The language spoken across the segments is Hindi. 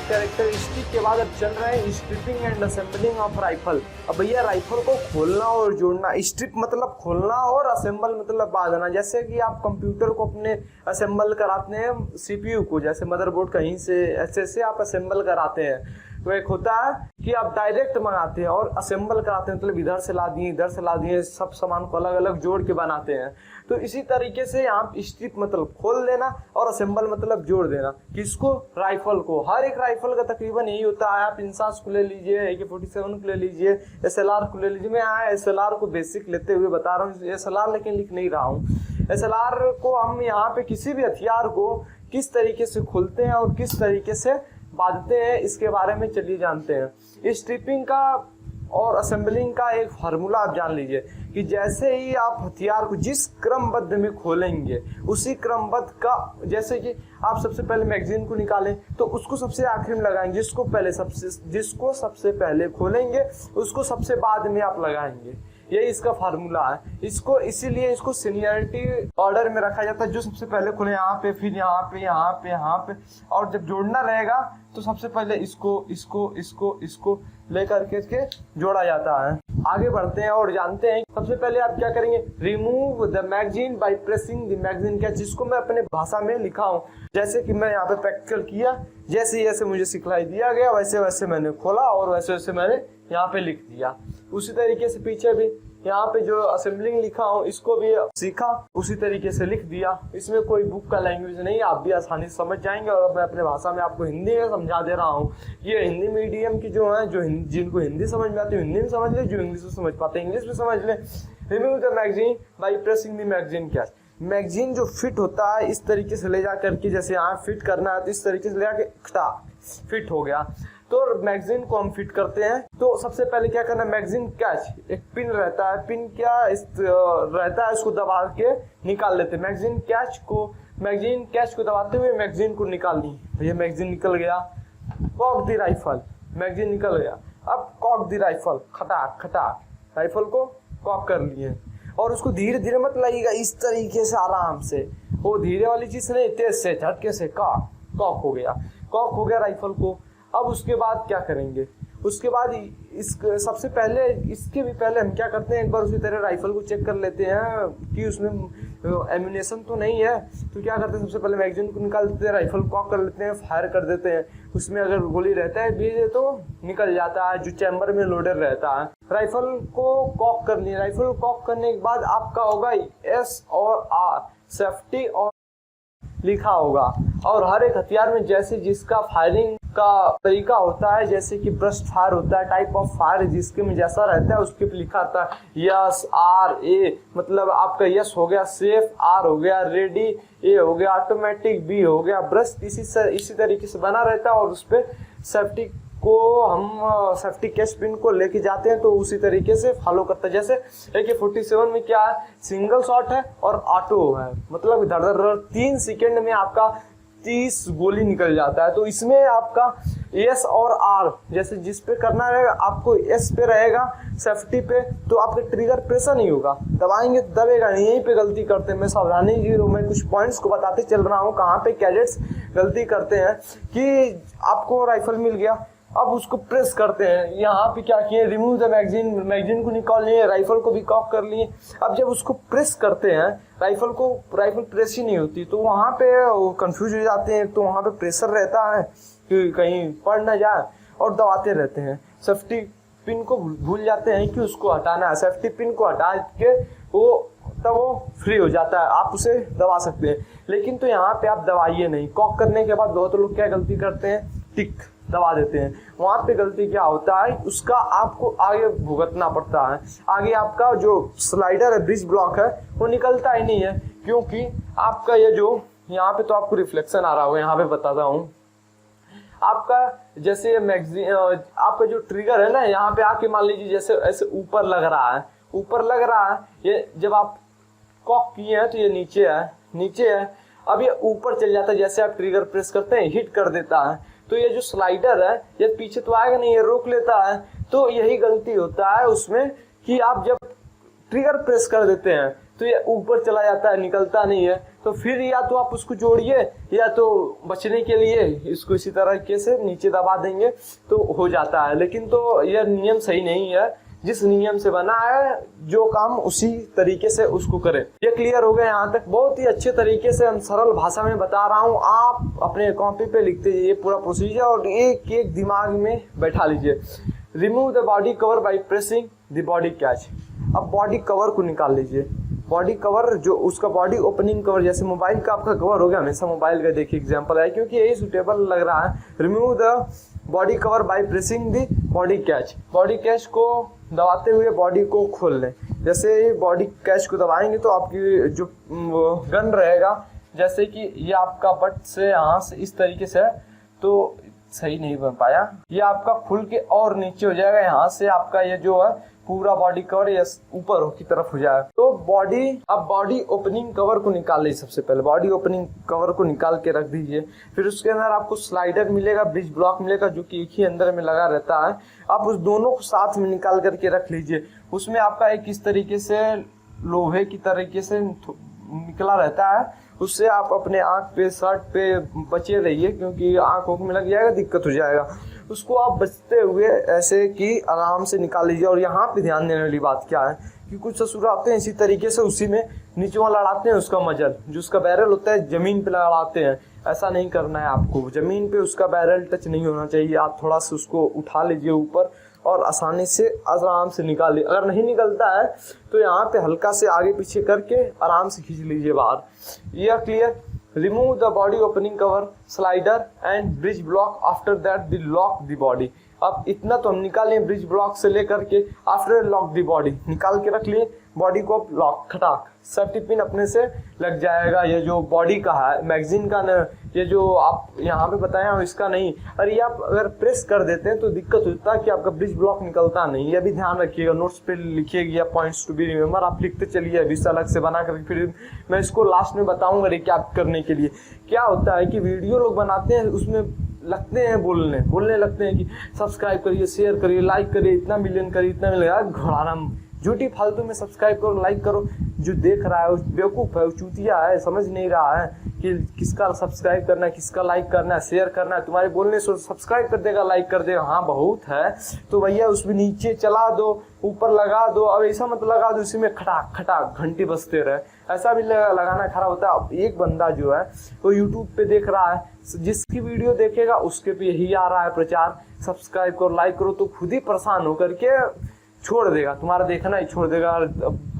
कैरेक्टरिस्टिक के बाद अब चल रहे हैं stripping and assembling of rifle. अब भैया राइफल को खोलना और जोड़ना, स्ट्रिप मतलब खोलना और असेंबल मतलब बांधना। जैसे कि आप कंप्यूटर को अपने असेंबल कराते हैं, सीपीयू को जैसे मदरबोर्ड कहीं से ऐसे आप असेंबल कराते हैं, तो एक होता है कि आप डायरेक्ट मंगाते हैं और असेंबल कराते हैं, मतलब इधर से ला दिए सब सामान को अलग अलग जोड़ के बनाते हैं। तो इसी तरीके से आप स्ट्रिप मतलब खोल देना और असेंबल मतलब जोड़ देना। किसको? राइफल को। हर एक राइफल का तकरीबन यही होता है। आप इंसास को ले लीजिए, AK-47 को ले लीजिए, SLR को ले लीजिए। मैं यहाँ SLR को बेसिक लेते हुए बता रहा हूँ, SLR लेकिन लिख नहीं रहा हूँ। SLR को हम यहाँ पे किसी भी हथियार को किस तरीके से खोलते हैं और किस तरीके से बांधते हैं, इसके बारे में चलिए जानते हैं। स्ट्रिपिंग का और असेंबलिंग का एक फार्मूला आप जान लीजिए कि जैसे ही आप हथियार को जिस क्रमबद्ध में खोलेंगे, उसी क्रमबद्ध का, जैसे कि आप सबसे पहले मैगजीन को निकालें तो उसको सबसे आखिर में लगाएंगे, जिसको सबसे पहले खोलेंगे उसको सबसे बाद में आप लगाएंगे। यही इसका फार्मूला है। इसको इसीलिए इसको सीनियरिटी ऑर्डर में रखा जाता है। जो सबसे पहले खोले यहाँ पे, फिर यहाँ पे, यहाँ पे, यहाँ पे, और जब जोड़ना रहेगा तो सबसे पहले इसको लेकर के जोड़ा जाता है। आगे बढ़ते हैं और जानते हैं। सबसे पहले आप क्या करेंगे? Remove the magazine by pressing the magazine catch, जिसको मैं अपने भाषा में लिखा हूँ। जैसे कि मैं यहाँ पे प्रैक्टिकल किया, जैसे मुझे सिखलाई दिया गया वैसे वैसे मैंने खोला और वैसे वैसे मैंने यहाँ पे लिख दिया। उसी तरीके से पीछे भी यहाँ पे जो असेंबलिंग लिखा हूँ इसको भी सीखा, उसी तरीके से लिख दिया। इसमें कोई बुक का लैंग्वेज नहीं, आप भी आसानी से समझ जाएंगे। और मैं अपने भाषा में आपको हिंदी में समझा दे रहा हूँ। ये हिंदी मीडियम की जो है, जिनको हिंदी समझ में आती है हिंदी में समझ ले, जो इंग्लिश में समझ पाते हैं इंग्लिश में समझ ले। Remove the magazine by pressing the magazine catch. Magazine जो फिट होता है इस तरीके से ले जा करके, जैसे यहाँ फिट करना है तो इस तरीके से ले जाके फिट हो गया। तो मैगजीन को हम फिट करते हैं तो सबसे पहले क्या करना है? मैगजीन कैच, एक पिन रहता है, पिन रहता है, उसको दबा के निकाल लेते हैं। मैगजीन कैच को दबाते हुए मैगजीन को निकाल ली। भैया मैगजीन निकल गया। कॉक द राइफल, मैगजीन निकल गया। अब कॉक द राइफल, खटाक राइफल को कॉक कर लिए और उसको धीरे धीरे मत लगेगा, इस तरीके से आराम से। वो धीरे वाली चीज नहीं, तेज से झटके से कॉक हो गया राइफल को। अब उसके बाद क्या करेंगे? उसके बाद सबसे पहले इसके भी पहले हम क्या करते हैं, एक बार उसी तरह राइफल को चेक कर लेते हैं कि उसमें एम्यूनेशन तो नहीं है। तो क्या करते हैं? सबसे पहले मैगजीन को निकाल देते हैं, राइफल कॉक कर लेते हैं, फायर कर देते हैं। उसमें अगर गोली रहता है भी तो निकल जाता है, जो चैम्बर में लोडेड रहता है। राइफल को कॉक कर लिया। राइफल कॉक करने के बाद आपका होगा S और R, सेफ्टी और लिखा होगा। और हर एक हथियार में जैसे जिसका फायरिंग का तरीका होता है, जैसे कि ब्रस्ट फायर होता है, टाइप ऑफ फायर जिसके में जैसा रहता है उसके पे लिखा आता है यस, RA, मतलब आपका यस हो गया, सेफ R हो गया, रेडी A हो गया, ऑटोमेटिक B हो गया। ब्रस्ट इसी तरीके से बना रहता है और उस पर सेफ्टी को हम सेफ्टी कैच पिन को लेके जाते हैं तो उसी तरीके से फॉलो करता है। जैसे AK-47 में क्या है, सिंगल शॉट है और ऑटो है, मतलब धड़ 3 सेकंड में आपका 30 गोली निकल जाता है। तो इसमें आपका S और R, जैसे जिस पे करना रहेगा आपको S पे रहेगा सेफ्टी पे, तो आपका ट्रिगर प्रेशर नहीं होगा, दबाएंगे दबेगा नहीं। यहीं पे गलती करते हैं। मैं सावधानी जीरो मैं कुछ पॉइंट्स को बताते चल रहा हूँ कहाँ पे कैडेट्स गलती करते हैं कि आपको राइफल मिल गया, अब उसको प्रेस करते हैं। यहाँ पे क्या किए? रिमूव द मैगजीन को निकाल लिए, राइफल को भी कॉक कर लिए। अब जब उसको प्रेस करते हैं, राइफल प्रेस ही नहीं होती, तो वहाँ पे कंफ्यूज हो जाते हैं। तो वहाँ पे प्रेशर रहता है कि कहीं पड़ ना जाए और दबाते रहते हैं। सेफ्टी पिन को भूल जाते हैं कि उसको हटाना है। सेफ्टी पिन को हटा के वो फ्री हो जाता है, आप उसे दबा सकते हैं। लेकिन तो यहाँ पे आप दबाइए नहीं। कॉक करने के बाद बहुत लोग क्या गलती करते हैं, टिक दबा देते हैं। वहां पे गलती क्या होता है, उसका आपको आगे भुगतना पड़ता है। आगे आपका जो स्लाइडर है, ब्रिज ब्लॉक है, वो निकलता ही नहीं है, क्योंकि आपका ये जो यहाँ पे तो आपको रिफ्लेक्शन आ रहा होगा, यहाँ पे बताता हूँ। आपका जैसे मैगजीन, आपका जो ट्रिगर है ना, यहाँ पे आके मान लीजिए जैसे ऐसे ऊपर लग रहा है, ये जब आप कॉक किए हैं तो ये नीचे है। अब ये ऊपर चल जाता है, जैसे आप ट्रिगर प्रेस करते हैं हिट कर देता है, तो ये जो स्लाइडर है ये पीछे तो आएगा नहीं, ये रोक लेता है। तो यही गलती होता है उसमें कि आप जब ट्रिगर प्रेस कर देते हैं तो ये ऊपर चला जाता है, निकलता नहीं है। तो फिर या तो आप उसको जोड़िए या तो बचने के लिए इसको इसी तरीके से नीचे दबा देंगे तो हो जाता है। लेकिन तो यह नियम सही नहीं है, जिस नियम से बना है जो काम उसी तरीके से उसको करें। ये क्लियर हो गया यहाँ तक? बहुत ही अच्छे तरीके से हम सरल भाषा में बता रहा हूँ, आप अपने कॉपी पे लिखते जाइए पूरा प्रोसीजर और एक एक दिमाग में बैठा लीजिए। Remove the body cover by pressing the body catch. अब बॉडी कवर को निकाल लीजिए। बॉडी कवर जो उसका बॉडी ओपनिंग कवर, जैसे मोबाइल का आपका कवर हो गया, हमेशा मोबाइल का देखिए एग्जांपल है क्योंकि यही सुटेबल लग रहा है। Remove the body cover by pressing the body catch. Body catch को दबाते हुए बॉडी को खोल लें। जैसे बॉडी कैच को दबाएंगे तो आपकी जो गन रहेगा, जैसे कि ये आपका बट से यहाँ से इस तरीके से, तो सही नहीं बन पाया, ये आपका खुल के और नीचे हो जाएगा। यहाँ से आपका ये जो है पूरा बॉडी कवर ये ऊपर की तरफ हो जाएगा। तो बॉडी ओपनिंग कवर को निकाल लीजिए। सबसे पहले बॉडी ओपनिंग कवर को निकाल के रख दीजिए। फिर उसके अंदर आपको स्लाइडर मिलेगा, ब्रिज ब्लॉक मिलेगा, जो कि एक ही अंदर में लगा रहता है। आप उस दोनों को साथ में निकाल करके रख लीजिए। उसमें आपका एक इस तरीके से लोहे की तरीके से निकला रहता है, उससे आप अपने आँख पे शर्ट पे बचे रहिए क्योंकि आँखों में लग जाएगा, दिक्कत हो जाएगा। उसको आप बचते हुए ऐसे कि आराम से निकाल लीजिए। और यहाँ पे ध्यान देने वाली बात क्या है कि कुछ ससुर आते हैं इसी तरीके से उसी में नीचे वहाँ लड़ाते हैं उसका मजल, जो उसका बैरल होता है जमीन पे लड़ाते हैं। ऐसा नहीं करना है आपको, जमीन पे उसका बैरल टच नहीं होना चाहिए। आप थोड़ा सा उसको उठा लीजिए ऊपर और आसानी से आराम से निकाल लीजिए। अगर नहीं निकलता है तो यहाँ पे हल्का से आगे पीछे करके आराम से खींच लीजिए बाहर। यह clear? Remove the body opening cover, slider and bridge block, after that the lock the body. अब इतना तो हम निकालें ब्रिज ब्लॉक से लेकर के आफ्टर लॉक द बॉडी, निकाल के रख लिए। बॉडी को लॉक खटाक सेफ्टी पिन अपने से लग जाएगा। ये जो बॉडी का है मैगजीन का न, ये जो आप यहाँ पे बताए हैं इसका नहीं। और ये आप अगर प्रेस कर देते हैं तो दिक्कत होता है कि आपका ब्रिज ब्लॉक निकलता नहीं। ये भी ध्यान रखिएगा, नोट्स पे लिखिएगा पॉइंट्स टू बी रिमेंबर, आप लिखते चलिए अभी से अलग से बना कर। फिर मैं इसको लास्ट में बताऊंगा रिकैप करने के लिए। क्या होता है कि वीडियो लोग बनाते हैं उसमें लगते हैं बोलने लगते हैं कि सब्सक्राइब करिए, शेयर करिए, लाइक करिए, इतना मिलियन करिए, इतना मिलियन। घोड़ाना झूठी फालतू में सब्सक्राइब करो, लाइक करो। जो देख रहा है वो बेवकूफ़ है, वो चूतिया है, समझ नहीं रहा है कि किसका सब्सक्राइब करना है, किसका लाइक करना है, शेयर करना है। तुम्हारे बोलने से सब्सक्राइब कर देगा, लाइक कर देगा, हाँ बहुत है तो भैया उसमें नीचे चला दो, ऊपर लगा दो। अब ऐसा मत लगा दो उसी में खटाक खटाक घंटी बजते रहे, ऐसा भी लगाना खराब होता है। अब एक बंदा जो है वो यूट्यूब पे देख रहा है, जिसकी वीडियो देखेगा उसके पे यही आ रहा है प्रचार, सब्सक्राइब करो, लाइक करो, तो खुद ही परेशान होकर के छोड़ देगा, तुम्हारा देखना ही छोड़ देगा।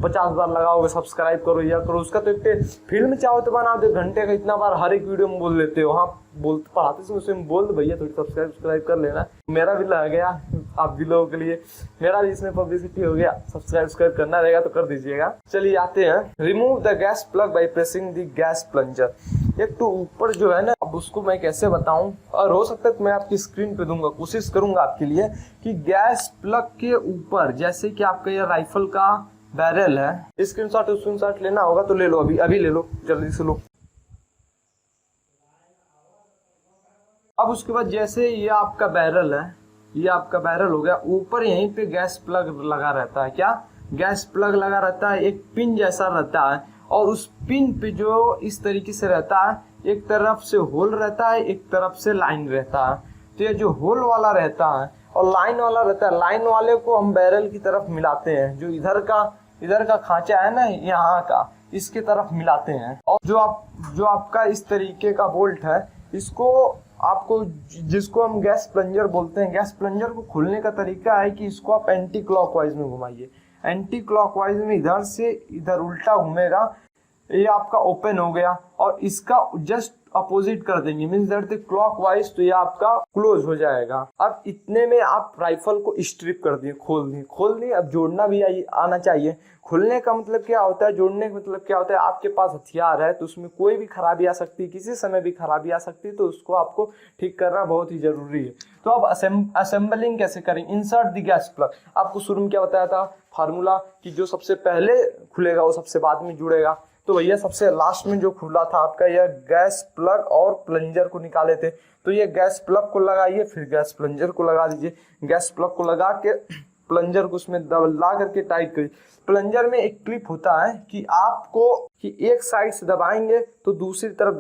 50 बार लगाओगे सब्सक्राइब करो या करो, उसका तो एक फिल्म चाहो तो बना दो, घंटे का इतना बार हर एक वीडियो में बोल देते हो। हाँ बोलते पढ़ाते समय उसमें बोल दो भैया थोड़ी सब्सक्राइब कर लेना। मेरा भी लग गया, आप भी लोगों के लिए मेरा भी इसमें पब्लिसिटी हो गया। सब्सक्राइब करना रहेगा तो कर दीजिएगा। चलिए आते हैं, remove the gas plug by pressing the gas plunger. एक तो ऊपर जो है ना, अब उसको मैं कैसे बताऊं, और हो सकता है तो मैं आपकी स्क्रीन पे दूंगा, कोशिश करूंगा आपके लिए कि गैस प्लग के ऊपर, जैसे कि आपका ये राइफल का बैरल है, स्क्रीनशॉट लेना होगा तो ले लो, अभी ले लो, जल्दी से लो। अब उसके बाद जैसे ये आपका बैरल है, ये आपका बैरल हो गया, ऊपर यहीं पे गैस प्लग लगा रहता है। क्या गैस प्लग लगा रहता है? एक पिन जैसा रहता है और उस पिन पे जो इस तरीके से रहता है, एक तरफ से होल रहता है, एक तरफ से लाइन रहता है। तो ये जो होल वाला रहता है और लाइन वाला रहता है, लाइन वाले को हम बैरल की तरफ मिलाते हैं, जो इधर का खांचा है ना यहाँ का, इसके तरफ मिलाते हैं। और जो आपका इस तरीके का बोल्ट है, इसको आपको, जिसको हम गैस प्लंजर बोलते हैं, गैस प्लंजर को खोलने का तरीका है कि इसको आप एंटी क्लॉकवाइज में घुमाइए। एंटी क्लॉकवाइज में इधर से इधर उल्टा घूमेगा, ये आपका ओपन हो गया, और इसका जस्ट अपोजिट कर देंगे, मीन्स दैट द क्लॉकवाइज, तो ये आपका क्लोज हो जाएगा। अब इतने में आप राइफल को स्ट्रिप कर दिए, खोल दिए। अब जोड़ना भी आना चाहिए। खोलने का मतलब क्या होता है, जोड़ने का मतलब क्या होता है, आपके पास हथियार है तो उसमें कोई भी खराबी आ सकती है, किसी समय भी खराबी आ सकती है, तो उसको आपको ठीक करना बहुत ही जरूरी है। तो अब असेंबलिंग कैसे करेंगे? Insert the gas plug. आपको शुरू में क्या बताया था फार्मूला, कि जो सबसे पहले खुलेगा वो सबसे बाद में जुड़ेगा। तो भैया सबसे लास्ट में जो खुला था आपका यह गैस प्लग और प्लंजर को निकाले थे, तो ये गैस प्लग को लगाइए, फिर गैस प्लंजर को लगा दीजिए। गैस प्लग को लगा के प्लंजर को उसमें ला करके टाइट करिए। प्लंजर में एक क्लिप होता है कि आपको कि एक साइड से दबाएंगे तो दूसरी तरफ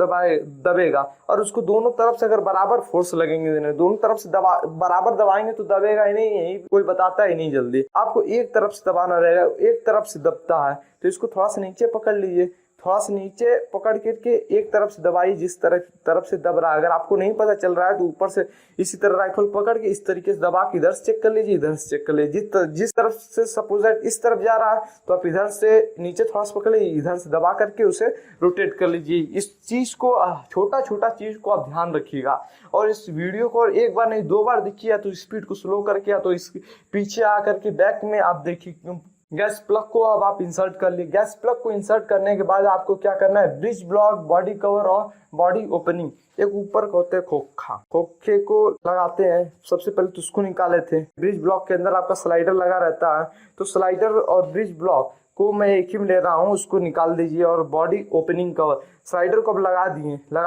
दबेगा, और उसको दोनों तरफ से अगर बराबर फोर्स लगेंगे, दोनों तरफ से बराबर दबाएंगे तो दबेगा ही नहीं, यही कोई बताता ही नहीं जल्दी। आपको एक तरफ से दबाना रहेगा, एक तरफ से दबता है तो इसको थोड़ा सा नीचे पकड़ लीजिए, थोड़ा सा नीचे पकड़ करके एक तरफ से दबाइए जिस तरफ से दब रहा है। अगर आपको नहीं पता चल रहा है तो ऊपर से इसी तरह राइफल पकड़ के इस तरीके से दबा के इधर से चेक कर लीजिए, इधर से चेक कर लीजिए। जिस तरफ से सपोज इस तरफ जा रहा है तो आप इधर से नीचे थोड़ा सा पकड़ लीजिए, इधर से दबा करके उसे रोटेट कर लीजिए। इस चीज को, छोटा छोटा चीज को आप ध्यान रखिएगा, और इस वीडियो को एक बार नहीं 2 बार देखिए, या तो स्पीड को स्लो करके या तो इस पीछे आकर के बैक में आप देखिए। गैस प्लग को अब आप इंसर्ट कर लिए। गैस प्लग को इंसर्ट करने के बाद आपको क्या करना है, ब्रिज ब्लॉक, बॉडी कवर और बॉडी ओपनिंग, एक ऊपर का होता है खोखा, खोखे को लगाते हैं। सबसे पहले तो उसको निकाले थे। ब्रिज ब्लॉक के अंदर आपका स्लाइडर लगा रहता है, तो स्लाइडर और ब्रिज ब्लॉक को मैं एक ही में ले रहा हूँ, उसको निकाल दीजिए। और बॉडी ओपनिंग कवर, स्लाइडर को अब लगा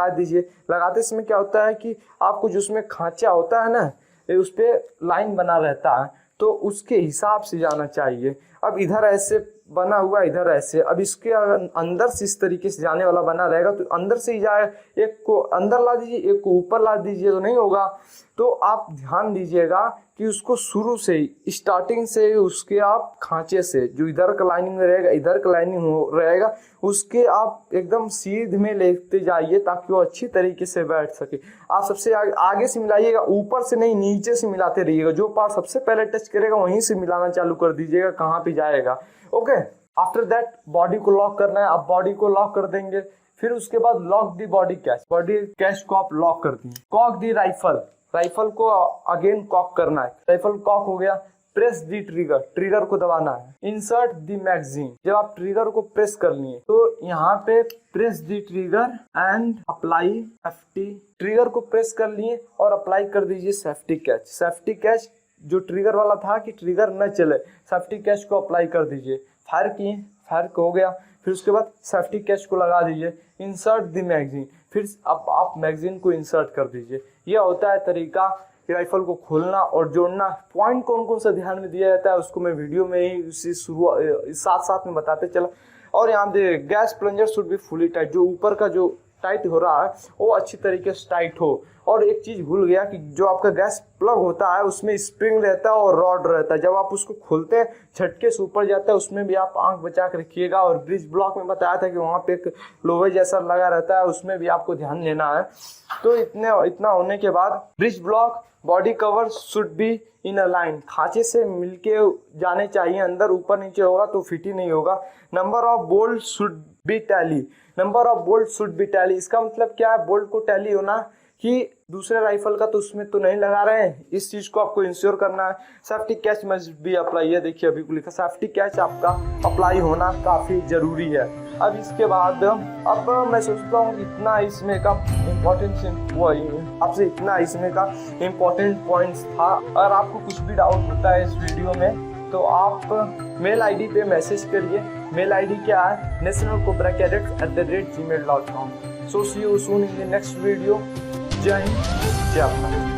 दीजिए। लगाते समय क्या होता है कि आपको जो उसमें खांचा होता है ना, उस पर लाइन बना रहता है, तो उसके हिसाब से जाना चाहिए। अब इधर ऐसे बना हुआ, इधर ऐसे, अब इसके अंदर से इस तरीके से जाने वाला बना रहेगा तो अंदर से ही जाए। एक को अंदर ला दीजिए, एक को ऊपर ला दीजिए तो नहीं होगा। तो आप ध्यान दीजिएगा कि उसको शुरू से ही, स्टार्टिंग से उसके आप खांचे से, जो इधर का लाइनिंग में रहेगा, इधर का लाइनिंग रहेगा, उसके आप एकदम सीध में लेते जाइए ताकि वो अच्छी तरीके से बैठ सके। आप सबसे आगे से मिलाइएगा, ऊपर से नहीं नीचे से मिलाते रहिएगा। जो पार्ट सबसे पहले टच करेगा वहीं से मिलाना चालू कर दीजिएगा, कहाँ पे जाएगा। ओके, आफ्टर दैट बॉडी को लॉक करना है। आप बॉडी को लॉक कर देंगे, फिर उसके बाद lock the body catch, body catch को आप लॉक कर दिए। कॉक दी राइफल, राइफल को अगेन कॉक करना है। राइफल कॉक हो गया। प्रेस दी ट्रिगर, ट्रिगर को दबाना है। इंसर्ट दी मैगजीन, जब आप ट्रिगर को प्रेस कर लिए तो यहाँ पे press the trigger and apply safety, trigger को प्रेस कर लिए और अप्लाई कर दीजिए सेफ्टी कैच। सेफ्टी कैच जो ट्रिगर वाला था कि ट्रिगर न चले, सेफ्टी कैच को अप्लाई कर दीजिए। फायर किए, फायर हो गया, फिर उसके बाद सेफ्टी कैच को लगा दीजिए। इंसर्ट दी मैगजीन, फिर अब आप मैगजीन को इंसर्ट कर दीजिए। यह होता है तरीका राइफल को खोलना और जोड़ना। पॉइंट कौन कौन सा ध्यान में दिया जाता है उसको मैं वीडियो में ही उसी साथ साथ में बताते चला। और यहाँ पे gas plunger should be fully tight, जो ऊपर का जो टाइट हो रहा है वो अच्छी तरीके से टाइट हो। और एक चीज भूल गया कि जो आपका गैस प्लग होता है उसमें स्प्रिंग रहता है और रॉड रहता है, जब आप उसको खोलते हैं झटके से ऊपर जाता है, उसमें भी आप आंख बचा कर रखिएगा। और ब्रिज ब्लॉक में बताया था कि वहाँ पे एक लोहे जैसा लगा रहता है, उसमें भी आपको ध्यान देना है। तो इतना होने के बाद bridge block, body cover should be in a line, खांचे से मिलके जाने चाहिए, अंदर ऊपर नीचे होगा तो फिट ही नहीं होगा। Number of bolt should be tally, number of bolt should be tally, इसका मतलब क्या है, बोल्ट को टैली होना कि दूसरे राइफल का तो उसमें तो नहीं लगा रहे हैं, इस चीज को आपको इंश्योर करना है। Safety catch must be apply, ये देखिए अभी को लिखा सेफ्टी कैच आपका अप्लाई होना काफी जरूरी है। अब इसके बाद अब मैं सोचता हूँ इतना इसमें का इम्पोर्टेंट हुआ, आपसे इतना इसमें का इम्पोर्टेंट पॉइंट्स था। अगर आपको कुछ भी डाउट होता है इस वीडियो में तो आप मेल आईडी पे मैसेज करिए। मेल आईडी क्या है, nationalcobracadets@gmail.com। So see you soon in the next video. जय हिंद, जय भारत।